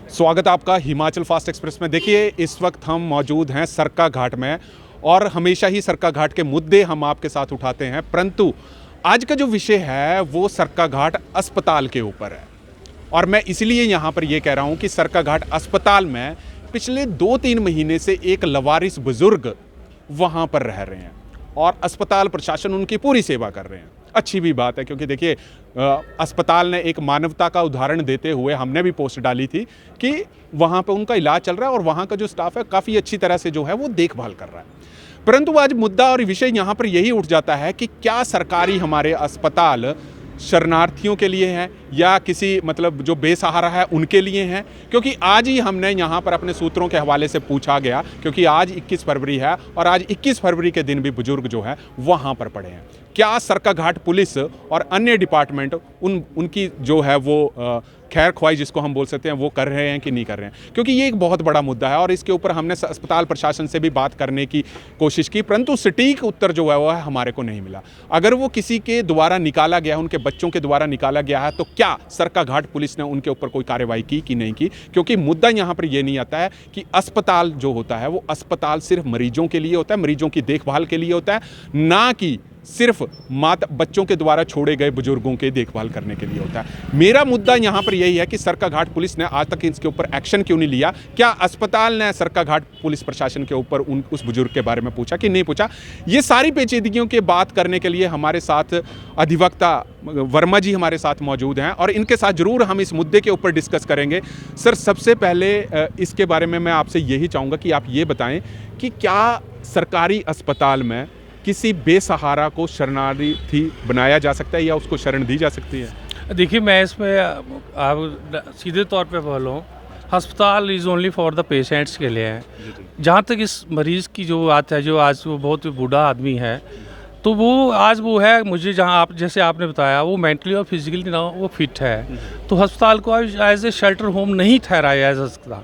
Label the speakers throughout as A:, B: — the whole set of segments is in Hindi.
A: स्वागत है आपका हिमाचल फास्ट एक्सप्रेस में। देखिए, इस वक्त हम मौजूद हैं सरका घाट में और हमेशा ही सरका घाट के मुद्दे हम आपके साथ उठाते हैं, परंतु आज का जो विषय है वो सरका घाट अस्पताल के ऊपर है। और मैं इसलिए यहाँ पर ये कह रहा हूँ कि सरका घाट अस्पताल में पिछले 2-3 महीने से एक लवारिस बुजुर्ग वहाँ पर रह रहे हैं और अस्पताल प्रशासन उनकी पूरी सेवा कर रहे हैं। अच्छी भी बात है, क्योंकि देखिए अस्पताल ने एक मानवता का उदाहरण देते हुए हमने भी पोस्ट डाली थी कि वहाँ पे उनका इलाज चल रहा है और वहाँ का जो स्टाफ है काफ़ी अच्छी तरह से जो है वो देखभाल कर रहा है। परंतु आज मुद्दा और विषय यहाँ पर यही उठ जाता है कि क्या सरकारी हमारे अस्पताल शरणार्थियों के लिए हैं या किसी मतलब जो बेसहारा है उनके लिए हैं? क्योंकि आज ही हमने यहाँ पर अपने सूत्रों के हवाले से पूछा गया, क्योंकि आज 21 फरवरी है और आज 21 फरवरी के दिन भी बुजुर्ग जो है वहाँ पर पड़े हैं। क्या सरका घाट पुलिस और अन्य डिपार्टमेंट उनकी जो है वो खैर ख्वाही जिसको हम बोल सकते हैं वो कर रहे हैं कि नहीं कर रहे हैं? क्योंकि ये एक बहुत बड़ा मुद्दा है और इसके ऊपर हमने अस्पताल प्रशासन से भी बात करने की कोशिश की, परंतु सटीक उत्तर जो है वो है हमारे को नहीं मिला। अगर वो किसी के द्वारा निकाला गया, उनके बच्चों के द्वारा निकाला गया है, तो क्या सरका घाट पुलिस ने उनके ऊपर कोई कार्रवाई की कि नहीं की? क्योंकि मुद्दा यहाँ पर ये नहीं आता है कि अस्पताल जो होता है वो अस्पताल सिर्फ मरीजों के लिए होता है, मरीजों की देखभाल के लिए होता है, ना कि सिर्फ बच्चों के द्वारा छोड़े गए बुजुर्गों के देखभाल करने के लिए होता है। मेरा मुद्दा यहाँ पर यही है कि सरका घाट पुलिस ने आज तक इसके ऊपर एक्शन क्यों नहीं लिया? क्या अस्पताल ने सरका घाट पुलिस प्रशासन के ऊपर उस बुजुर्ग के बारे में पूछा कि नहीं पूछा? ये सारी पेचीदगियों की बात करने के लिए हमारे साथ अधिवक्ता वर्मा जी हमारे साथ मौजूद हैं और इनके साथ जरूर हम इस मुद्दे के ऊपर डिस्कस करेंगे। सर, सबसे पहले इसके बारे में मैं आपसे यही चाहूँगा कि आप ये बताएं कि क्या सरकारी अस्पताल में किसी बेसहारा को शरणार्थी बनाया जा सकता है या उसको शरण दी जा सकती है?
B: देखिए, मैं इसमें आप सीधे तौर पे बोलूँ, अस्पताल is only for the patients के लिए है। जहाँ तक इस मरीज़ की जो बात है, जो आज वो बहुत बूढ़ा आदमी है, तो वो आज वो है, मुझे जहाँ आप जैसे आपने बताया वो मेंटली और फिजिकली ना वो फिट है, तो अस्पताल को एज ए शेल्टर होम नहीं ठहराया जा सकता।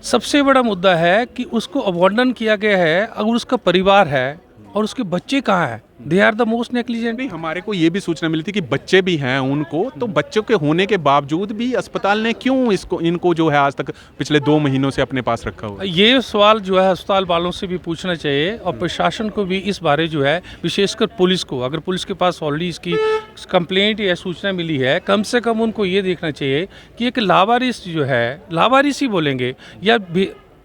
B: सबसे बड़ा मुद्दा है कि उसको अबॉन्डन किया गया है। अगर उसका परिवार है और उसके बच्चे कहाँ हैं, they are the most negligent.
A: नहीं, हमारे को ये भी सूचना मिली थी कि बच्चे भी हैं उनको, तो बच्चों के होने के बावजूद भी अस्पताल ने क्यों इनको जो है आज तक पिछले 2 महीनों से अपने पास रखा हुआ?
B: ये सवाल जो है अस्पताल वालों से भी पूछना चाहिए और प्रशासन को भी इस बारे जो है, विशेषकर पुलिस को, अगर पुलिस के पास ऑलरेडी इसकी कंप्लेंट या सूचना मिली है, कम से कम उनको ये देखना चाहिए कि एक लावारिस जो है, लावारिस ही बोलेंगे या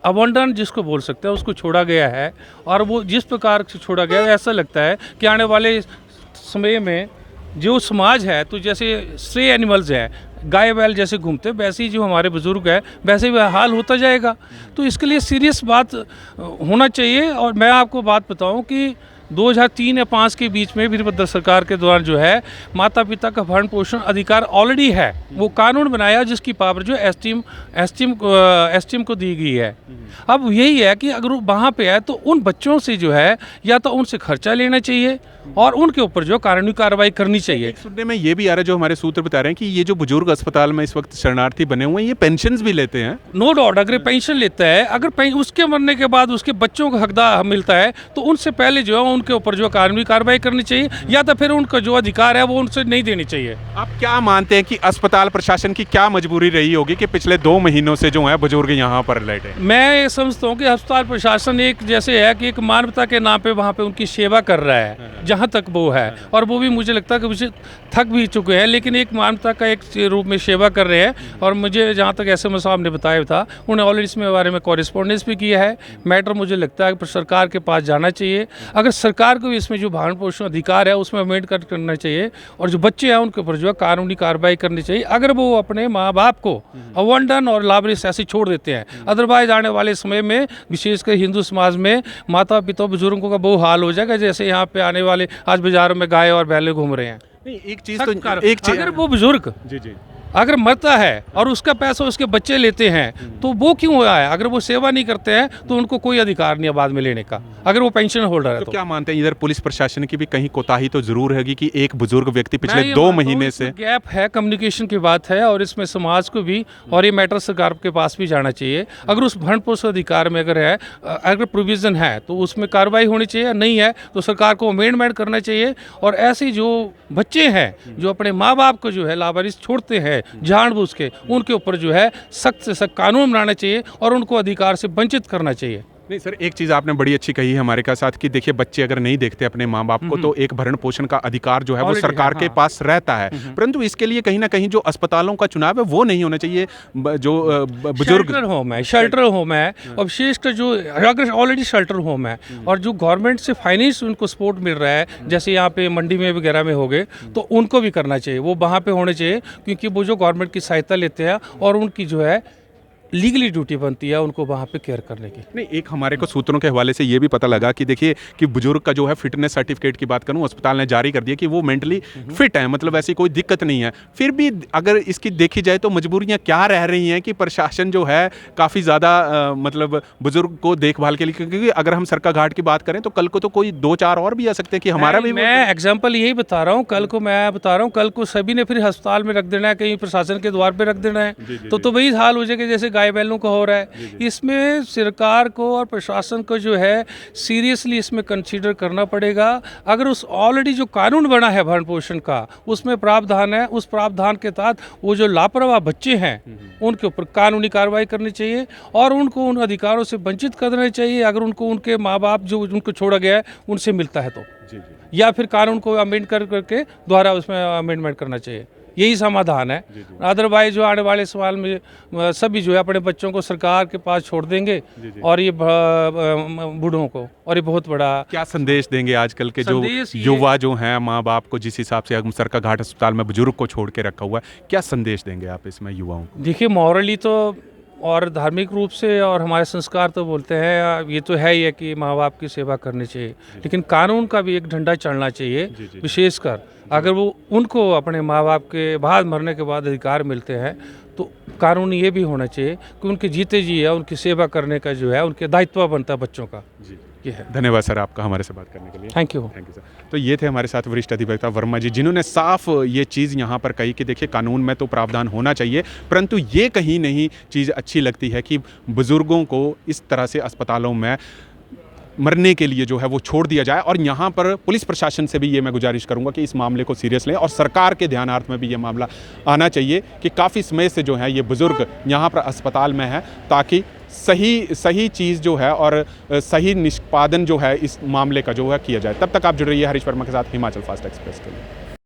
B: अबॉन्डन जिसको बोल सकते हैं, उसको छोड़ा गया है और वो जिस प्रकार से छोड़ा गया है, ऐसा लगता है कि आने वाले समय में जो समाज है, तो जैसे स्ट्रे एनिमल्स हैं, गाय बैल जैसे घूमते, वैसे ही जो हमारे बुजुर्ग हैं वैसे भी हाल होता जाएगा। तो इसके लिए सीरियस बात होना चाहिए। और मैं आपको बात बताऊं कि 2003 या 5 के बीच में वीरभद्र सरकार के दौरान जो है माता पिता का भरण पोषण अधिकार ऑलरेडी है, वो कानून बनाया जिसकी पावर जो एसटीएम को दी गई है। अब यही है कि अगर वहाँ पे है तो उन बच्चों से जो है या तो उनसे खर्चा लेना चाहिए और उनके ऊपर जो कानूनी कार्रवाई करनी चाहिए।
A: सुनने में ये भी आ रहा है, जो हमारे सूत्र बता रहे हैं कि ये जो बुजुर्ग अस्पताल में इस वक्त शरणार्थी बने हुए हैं, ये पेंशन भी लेते हैं।
B: नो डाउट, अगर पेंशन लेता है, अगर उसके मरने के बाद उसके बच्चों का हकदार मिलता है, तो उनसे पहले जो है उनके ऊपर जो कानूनी कार्रवाई करनी चाहिए या तो फिर उनका जो अधिकार है वो उनसे नहीं देनी चाहिए।
A: आप क्या मानते हैं कि अस्पताल प्रशासन की क्या मजबूरी रही होगी कि पिछले 2 महीनों से जो है बुजुर्ग यहाँ पर लेटे?
B: मैं ये समझता हूँ कि अस्पताल प्रशासन एक जैसे है कि एक मानवता के नाम पे वहाँ पे उनकी सेवा कर रहा है, जहाँ तक वो है, और वो भी मुझे लगता है कि मुझे थक भी चुके हैं, लेकिन एक मानवता का एक रूप में सेवा कर रहे हैं। और मुझे जहाँ तक एसएमओ साहब ने बताया था, उन्हें ऑलरेडी इसमें बारे में कॉरेस्पॉन्डेंस भी किया है। मैटर मुझे लगता है कि सरकार के पास जाना चाहिए। अगर सरकार को इसमें जो भरण पोषण अधिकार है उसमें अमेंडमेंट करना चाहिए और जो बच्चे हैं उनके ऊपर जो है कानूनी कार्रवाई करनी चाहिए। अगर वो अपने माँ बाप को अबॉन्डन और लावारिस ऐसे छोड़ देते हैं, अदरवाइज आने वाले समय में विशेषकर हिंदू समाज में माता पिता बुजुर्गों का बहुत हाल हो जाएगा, जैसे यहाँ पे आने वाले आज बाजारों में गाय और बैले घूम रहे हैं।
A: नहीं, एक चीज
B: अगर वो बुजुर्ग
A: जी
B: अगर मरता है और उसका पैसा उसके बच्चे लेते हैं तो वो क्यों हुआ है? अगर वो सेवा नहीं करते हैं तो उनको कोई अधिकार नहीं है बाद में लेने का, अगर वो पेंशन होल्डर है।
A: तो क्या मानते हैं इधर पुलिस प्रशासन की भी कहीं कोताही तो जरूर है कि एक बुजुर्ग व्यक्ति पिछले 2 महीने से
B: गैप है, कम्युनिकेशन की बात है और इसमें समाज को भी और ये मैटर सरकार के पास भी जाना चाहिए। अगर उस भरण पोषण अधिकार में अगर प्रोविजन है तो उसमें कार्रवाई होनी चाहिए, नहीं है तो सरकार को अमेंडमेंट करना चाहिए। और ऐसे जो बच्चे हैं जो अपने माँ बाप को जो है लावारिस छोड़ते हैं है जानबूझ के उनके ऊपर जो है सख्त से सख्त कानून बनाना चाहिए और उनको अधिकार से वंचित करना चाहिए।
A: नहीं सर, एक चीज़ आपने बड़ी अच्छी कही है हमारे के साथ कि देखिए बच्चे अगर नहीं देखते अपने माँ बाप को तो एक भरण पोषण का अधिकार जो है वो
B: Already
A: सरकार
B: है,
A: के
B: हाँ।
A: पास रहता है, परंतु इसके लिए कहीं ना कहीं जो अस्पतालों का चुनाव है वो नहीं होना चाहिए। जो बुजुर्ग
B: शेल्टर होम है और विशेषकर जो अगर ऑलरेडी शेल्टर होम है और जो गवर्नमेंट से फाइनेंस उनको सपोर्ट मिल रहा है, जैसे यहाँ पे मंडी में वगैरह में हो गए, तो उनको भी करना चाहिए, वो वहाँ पे होने चाहिए, क्योंकि वो जो गवर्नमेंट की सहायता लेते हैं और उनकी जो है लीगली ड्यूटी बनती है उनको वहाँ पे केयर करने की।
A: नहीं, एक हमारे को सूत्रों के हवाले से ये भी पता लगा कि देखिए कि बुजुर्ग का जो है फिटनेस सर्टिफिकेट की बात करूं, अस्पताल ने जारी कर दिया कि वो मेंटली फिट है, मतलब ऐसी कोई दिक्कत नहीं है। फिर भी अगर इसकी देखी जाए तो मजबूरियां क्या रह रही हैं कि प्रशासन जो है काफ़ी ज़्यादा मतलब बुजुर्ग को देखभाल के लिए, क्योंकि अगर हम सरका घाट की बात करें तो कल को तो कोई 2-4 और भी आ सकते हैं कि हमारा भी।
B: मैं एग्जांपल यही बता रहा हूँ, कल को मैं बता रहा हूँ, कल को सभी ने फिर अस्पताल में रख देना है, कहीं प्रशासन के द्वार पे रख देना है, तो वही हाल हो जाएगा जैसे गाय बैलों का हो रहा है। इसमें सरकार को और प्रशासन को जो है सीरियसली इसमें कंसीडर करना पड़ेगा। अगर उस ऑलरेडी जो कानून बना है भरण पोषण का उसमें प्रावधान है, उस प्रावधान के तहत वो जो लापरवाह बच्चे हैं उनके ऊपर कानूनी कार्रवाई करनी चाहिए और उनको उन अधिकारों से वंचित कर देना चाहिए, अगर उनको उनके माँ बाप जो उनको छोड़ा गया है उनसे मिलता है तो, या फिर कानून को अमेंड करके द्वारा उसमें अमेंडमेंट करना चाहिए, यही समाधान है। अदरवाइज जो आने वाले सवाल में सभी जो है अपने बच्चों को सरकार के पास छोड़ देंगे और ये बूढ़ों को, और ये बहुत बड़ा
A: क्या संदेश देंगे आजकल के जो युवा जो हैं माँ बाप को, जिस हिसाब से हम सरका घाट अस्पताल में बुजुर्ग को छोड़ के रखा हुआ है, क्या संदेश देंगे आप इसमें युवाओं को?
B: देखिए, मॉरली तो और धार्मिक रूप से और हमारे संस्कार तो बोलते हैं, ये तो है ही है कि माँ बाप की सेवा करनी चाहिए, लेकिन कानून का भी एक झंडा चढ़ना चाहिए। विशेषकर अगर वो उनको अपने माँ बाप के बाद मरने के बाद अधिकार मिलते हैं तो कानून ये भी होना चाहिए कि उनके जीते जी है उनकी सेवा करने का जो है उनके दायित्व बनता है बच्चों का। ये है।
A: धन्यवाद सर आपका हमारे से बात करने के लिए।
B: Thank you
A: sir. तो ये थे हमारे साथ वरिष्ठ अधिवक्ता वर्मा जी, जिन्होंने साफ ये चीज़ यहाँ पर कही कि देखिए कानून में तो प्रावधान होना चाहिए, परंतु ये कहीं नहीं चीज़ अच्छी लगती है कि बुजुर्गों को इस तरह से अस्पतालों में मरने के लिए जो है वो छोड़ दिया जाए। और यहाँ पर पुलिस प्रशासन से भी ये मैं गुजारिश करूँगा कि इस मामले को सीरियस लें और सरकार के ध्यानार्थ में भी ये मामला आना चाहिए कि काफ़ी समय से जो है ये बुज़ुर्ग यहाँ पर अस्पताल में है, ताकि सही चीज़ जो है और सही निष्पादन जो है इस मामले का जो है किया जाए। तब तक आप जुड़ रहिए हरीश वर्मा के साथ हिमाचल फास्ट एक्सप्रेस के लिए।